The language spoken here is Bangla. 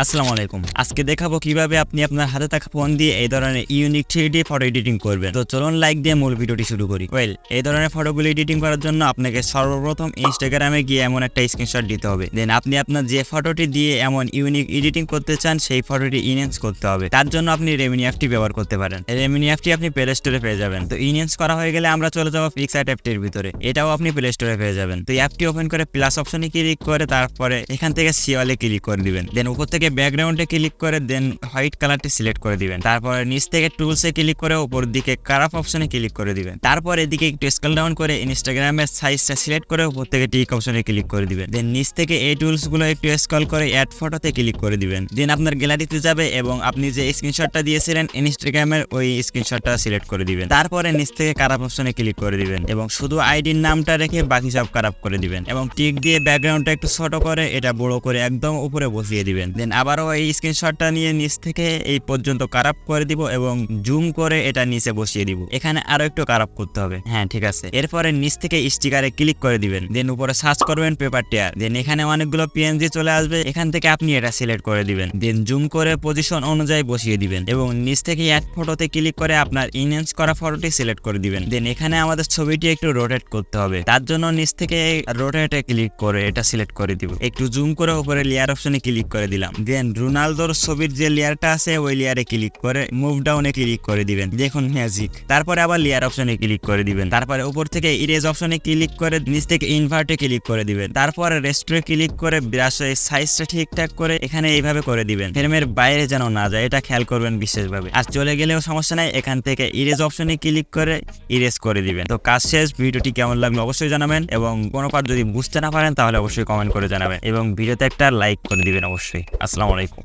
আসসালামু আলাইকুম। আজকে দেখাবো কিভাবে আপনি আপনার হাতে থাকা ফোন দিয়ে এই ধরনের ইউনিক 3D ফটো এডিটিং করবেন। তো চলুন লাইক দিয়ে মূল ভিডিওটি শুরু করি। এই ধরনের ফটোগুলো এডিটিং করার জন্য আপনাকে সর্বপ্রথম ইনস্টাগ্রামে গিয়ে এমন একটা স্ক্রিনশট দিতে হবে। দেন আপনি আপনার যে ফটোটি দিয়ে এমন ইউনিক এডিটিং করতে চান সেই ফটোটি ইনহ্যান্স করতে হবে। তার জন্য আপনি রেমিনি অ্যাপটি ব্যবহার করতে পারেন। রেমিনি অ্যাপটি আপনি প্লে স্টোরে পেয়ে যাবেন। তো ইনহ্যান্স করা হয়ে গেলে আমরা চলে যাবো পিক্সার্ট অ্যাপটির ভিতরে। এটাও আপনি প্লে স্টোরে পেয়ে যাবেন। তো অ্যাপটি ওপেন করে প্লাস অপশনে ক্লিক করে তারপরে এখান থেকে সিওয়ালে ক্লিক করে দিবেন। দেন উপর থেকে ব্যাকগ্রাউন্ডে ক্লিক করে দেন হোয়াইট কালারটি সিলেক্ট করে দিবেন। তারপরে নিচ থেকে টুলসে ক্লিক করে উপর দিকে কারাপ অপশনে ক্লিক করে দিবেন। তারপর এদিকে একটু স্ক্রল ডাউন করে ইনস্টাগ্রামের সাইজটা সিলেক্ট করে উপর থেকে টিক অপশনে ক্লিক করে দিবেন। দেন নিচ থেকে এই টুলসগুলো একটু স্ক্রল করে অ্যাড ফটোতে ক্লিক করে দিবেন। দেন আপনার গ্যালারিতে যাবে এবং আপনি যে স্ক্রিনশটটা দিয়েছিলেন ইনস্টাগ্রামের ওই স্ক্রিনশটটা সিলেক্ট করে দিবেন। তারপরে নিচ থেকে কারাপ অপশনে ক্লিক করে দিবেন এবং শুধু আইডির নামটা রেখে বাকি সব কারাপ করে দিবেন এবং টিক দিয়ে ব্যাকগ্রাউন্ডটা একটু ছোট করে এটা বড় করে একদম উপরে বসিয়ে দিবেন। দেন আবারও এই স্ক্রিনশটটা নিয়ে নিচ থেকে এই পর্যন্ত কারাপ করে দিব এবং জুম করে এটা নিচে বসিয়ে দিব। এখানে আরো একটু কারাপ করতে হবে। হ্যাঁ, ঠিক আছে। এরপরে নিচ থেকে স্টিকারে ক্লিক করে দিবেন। দেন উপরে সার্চ করবেন পেপার টেয়ার। দেন এখানে অনেকগুলো পিএনজি চলে আসবে। এখান থেকে আপনি এটা সিলেক্ট করে দিবেন। দেন জুম করে পজিশন অনুযায়ী বসিয়ে দিবেন এবং নিচ থেকে অ্যাড ফটোতে ক্লিক করে আপনার ইনহ্যান্স করা ফটোটি সিলেক্ট করে দিবেন। দেন এখানে আমাদের ছবিটি একটু রোটেট করতে হবে। তার জন্য নিচ থেকে রোটেটে ক্লিক করে এটা সিলেক্ট করে দিব। একটু জুম করে উপরে লেয়ার অপশনে ক্লিক করে দিলাম। দেন রোনালদোর ছবির যে লেয়ারটা আছে ওই লেয়ারে ক্লিক করে মুভ ডাউনে ক্লিক করে দিবেন। দেখুন ম্যাজিক। তারপরে আবার লেয়ার অপশনে ক্লিক করে দিবেন। তারপরে উপর থেকে ইরেজ অপশনে ক্লিক করে নিচ থেকে ইনভার্টে ক্লিক করে দিবেন। তারপরে রেস্টোরে ক্লিক করে ব্রাশের সাইজটা ঠিকঠাক করে এখানে এইভাবে করে দিবেন। ফ্রেমের বাইরে যেন না যায় এটা খেয়াল করবেন বিশেষভাবে। আর চলে গেলেও সমস্যা নাই, এখান থেকে ইরেজ অপশনে ক্লিক করে ইরেজ করে দিবেন। তো কাজ শেষ। ভিডিওটি কেমন লাগলো অবশ্যই জানাবেন এবং কোনো পার্ট যদি বুঝতে না পারেন তাহলে অবশ্যই কমেন্ট করে জানাবেন এবং ভিডিওতে একটা লাইক করে দিবেন অবশ্যই। আসসালামু আলাইকুম।